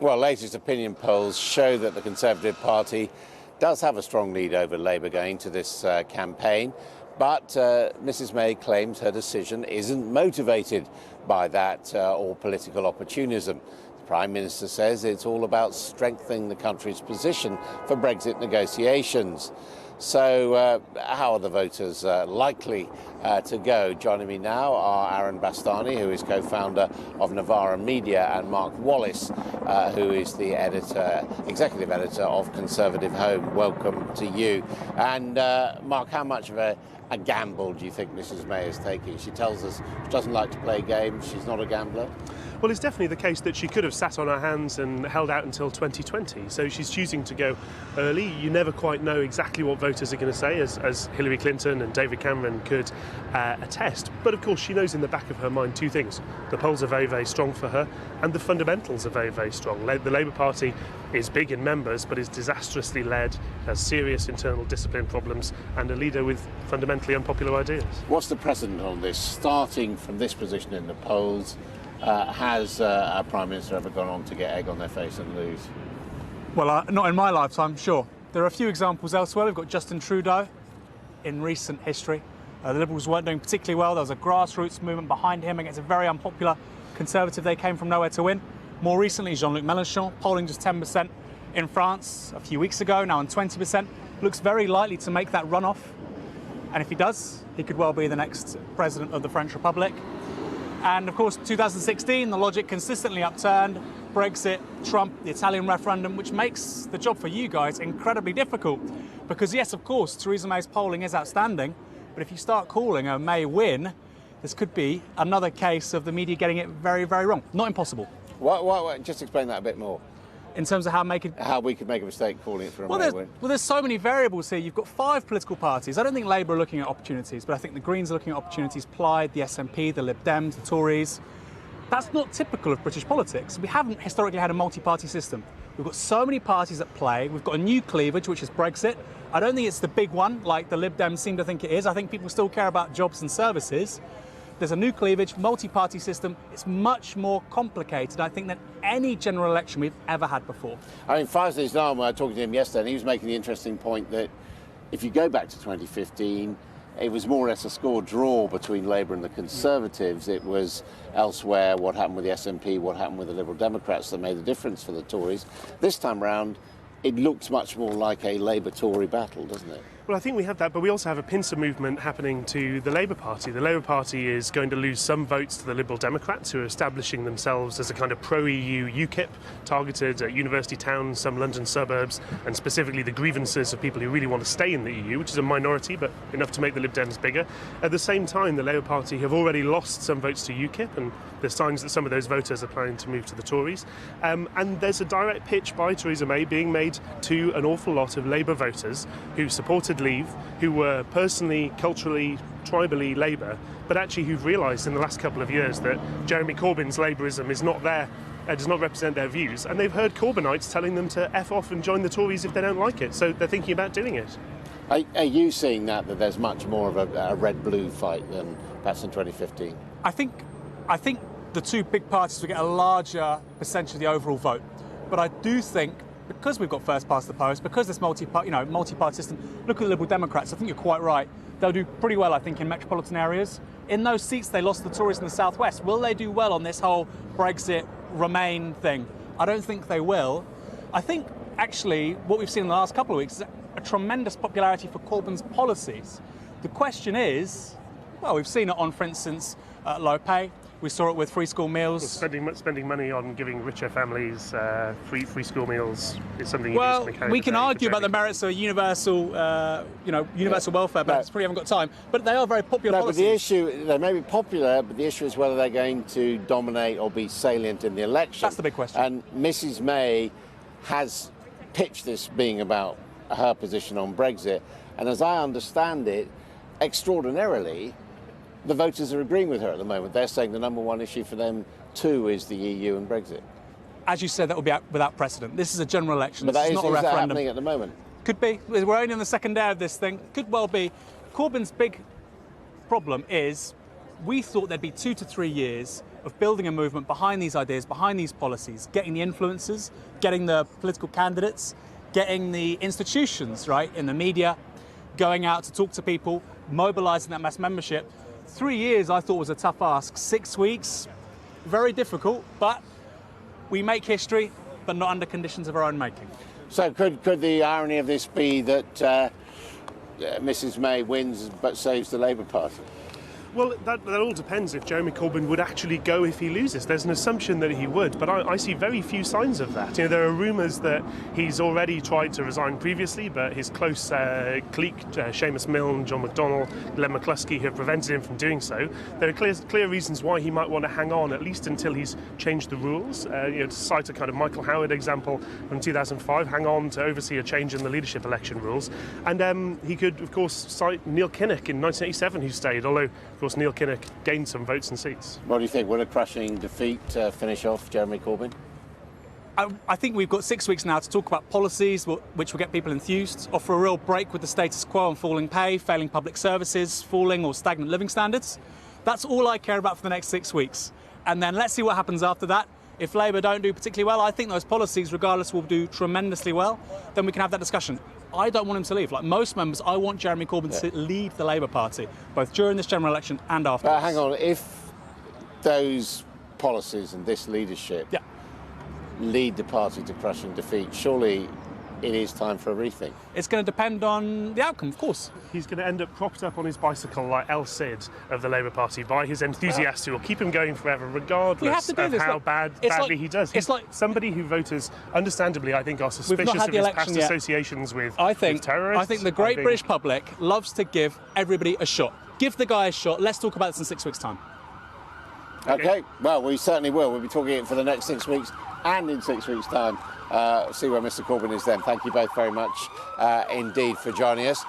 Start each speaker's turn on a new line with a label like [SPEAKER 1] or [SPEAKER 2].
[SPEAKER 1] Well, latest opinion polls show that the Conservative Party does have a strong lead over Labour going to this campaign, but Mrs May claims her decision isn't motivated by that or political opportunism. The Prime Minister says it's all about strengthening the country's position for Brexit negotiations. So how are the voters likely to go? Joining me now are Aaron Bastani, who is co-founder of Novara Media, and Mark Wallace, who is the executive editor of ConservativeHome. Welcome to you. And Mark, how much of a gamble do you think Mrs May is taking? She tells us she doesn't like to play games. She's not a gambler.
[SPEAKER 2] Well, it's definitely the case that she could have sat on her hands and held out until 2020. So she's choosing to go early. You never quite know exactly what voters are going to say, as Hillary Clinton and David Cameron could attest. But of course, she knows in the back of her mind two things. The polls are very, very strong for her, and the fundamentals are very, very strong. The Labour Party is big in members, but is disastrously led, has serious internal discipline problems, and a leader with fundamentally unpopular ideas. What's
[SPEAKER 1] the precedent on this? Starting from this position in the polls, has our Prime Minister ever gone on to get egg on their face and lose?
[SPEAKER 3] Well, not in my lifetime, sure. There are a few examples elsewhere. We've got Justin Trudeau in recent history. The Liberals weren't doing particularly well. There was a grassroots movement behind him against a very unpopular Conservative. They came from nowhere to win. More recently, Jean-Luc Mélenchon, polling just 10% in France a few weeks ago, now on 20%. Looks very likely to make that runoff. And if he does, he could well be the next president of the French Republic. And of course, 2016, the logic consistently upturned. Brexit, Trump, the Italian referendum, which makes the job for you guys incredibly difficult. Because yes, of course, Theresa May's polling is outstanding, but if you start calling a May win, this could be another case of the media getting it very, very wrong. Not impossible.
[SPEAKER 1] What, just explain that a bit more.
[SPEAKER 3] In terms of how
[SPEAKER 1] we could make a mistake calling it for a May win.
[SPEAKER 3] Well, there's so many variables here. You've got 5 political parties. I don't think Labour are looking at opportunities, but I think the Greens are looking at opportunities. Plaid, the SNP, the Lib Dems, the Tories. That's not typical of British politics. We haven't historically had a multi-party system. We've got so many parties at play. We've got a new cleavage, which is Brexit. I don't think it's the big one, like the Lib Dems seem to think it is. I think people still care about jobs and services. There's a new cleavage, multi-party system. It's much more complicated, I think, than any general election we've ever had before.
[SPEAKER 1] I mean, Faisal Islam, when I was talking to him yesterday, and he was making the interesting point that if you go back to 2015, it was more or less a score draw between Labour and the Conservatives. It was elsewhere what happened with the SNP, what happened with the Liberal Democrats that made the difference for the Tories. This time round, it looks much more like a Labour-Tory battle, doesn't it?
[SPEAKER 2] Well, I think we have that, but we also have a pincer movement happening to the Labour Party. The Labour Party is going to lose some votes to the Liberal Democrats, who are establishing themselves as a kind of pro-EU UKIP, targeted at university towns, some London suburbs, and specifically the grievances of people who really want to stay in the EU, which is a minority, but enough to make the Lib Dems bigger. At the same time, the Labour Party have already lost some votes to UKIP, and there's signs that some of those voters are planning to move to the Tories. And there's a direct pitch by Theresa May being made to an awful lot of Labour voters who supported Leave, who were personally, culturally, tribally Labour, but actually who've realised in the last couple of years that Jeremy Corbyn's Labourism is not there, does not represent their views, and they've heard Corbynites telling them to F off and join the Tories if they don't like it, so they're thinking about doing it.
[SPEAKER 1] Are you seeing that there's much more of a red-blue fight than perhaps in 2015?
[SPEAKER 3] I think the two big parties will get a larger percentage of the overall vote, but I do think, because we've got first past the post, because this multi-party system, look at the Liberal Democrats, I think you're quite right. They'll do pretty well, I think, in metropolitan areas. In those seats they lost to the Tories in the southwest, will they do well on this whole Brexit, Remain thing? I don't think they will. I think, actually, what we've seen in the last couple of weeks is a tremendous popularity for Corbyn's policies. The question is, well, we've seen it on, for instance, low pay. We saw it with free school meals.
[SPEAKER 2] Well, spending money on giving richer families free school meals is something.
[SPEAKER 3] Well, we can argue about the merits of universal, universal welfare, but it's probably haven't got time. But they are very popular policies.
[SPEAKER 1] But the issue, they may be popular, but the issue is whether they're going to dominate or be salient in the election.
[SPEAKER 3] That's the big question.
[SPEAKER 1] And Mrs May has pitched this being about her position on Brexit, and as I understand it, extraordinarily, the voters are agreeing with her at the moment. They're saying the number one issue for them too is the EU and Brexit.
[SPEAKER 3] As you said, that will be without precedent. This is a general election.
[SPEAKER 1] But
[SPEAKER 3] this is not a referendum.
[SPEAKER 1] That happening at the moment?
[SPEAKER 3] Could be. We're only on the second day of this thing. Could well be. Corbyn's big problem is we thought there'd be 2 to 3 years of building a movement behind these ideas, behind these policies, getting the influencers, getting the political candidates, getting the institutions, right, in the media, going out to talk to people, mobilising that mass membership. 3 years I thought was a tough ask. 6 weeks, very difficult, but we make history, but not under conditions of our own making.
[SPEAKER 1] So could the irony of this be that Mrs May wins but saves the Labour Party?
[SPEAKER 2] Well, that all depends if Jeremy Corbyn would actually go if he loses. There's an assumption that he would, but I see very few signs of that. You know, there are rumours that he's already tried to resign previously, but his close clique, Seamus Milne, John McDonnell, Glenn McCluskey, have prevented him from doing so. There are clear reasons why he might want to hang on, at least until he's changed the rules. To cite a kind of Michael Howard example from 2005, hang on to oversee a change in the leadership election rules. And he could, of course, cite Neil Kinnock in 1987, who stayed, although, of course, Neil Kinnock gained some votes and seats.
[SPEAKER 1] What do you think? Will a crushing defeat finish off Jeremy Corbyn?
[SPEAKER 3] I think we've got 6 weeks now to talk about policies which will get people enthused, offer a real break with the status quo on falling pay, failing public services, falling or stagnant living standards. That's all I care about for the next 6 weeks. And then let's see what happens after that. If Labour don't do particularly well, I think those policies, regardless, will do tremendously well. Then we can have that discussion. I don't want him to leave. Like most members, I want Jeremy Corbyn to lead the Labour Party, both during this general election and afterwards.
[SPEAKER 1] But hang on, if those policies and this leadership lead the party to crushing defeat, surely it is time for a rethink.
[SPEAKER 3] It's going to depend on the outcome, of course.
[SPEAKER 2] He's going to end up propped up on his bicycle like El Cid of the Labour Party by his enthusiasts who will keep him going forever, regardless of how badly he does. He's like somebody who voters, understandably, I think, are suspicious of his past associations with terrorists.
[SPEAKER 3] I think the great British public loves to give everybody a shot. Give the guy a shot. Let's talk about this in 6 weeks' time.
[SPEAKER 1] Okay, well, we certainly will. We'll be talking it for the next 6 weeks and in 6 weeks' time. See where Mr Corbyn is then. Thank you both very much indeed for joining us.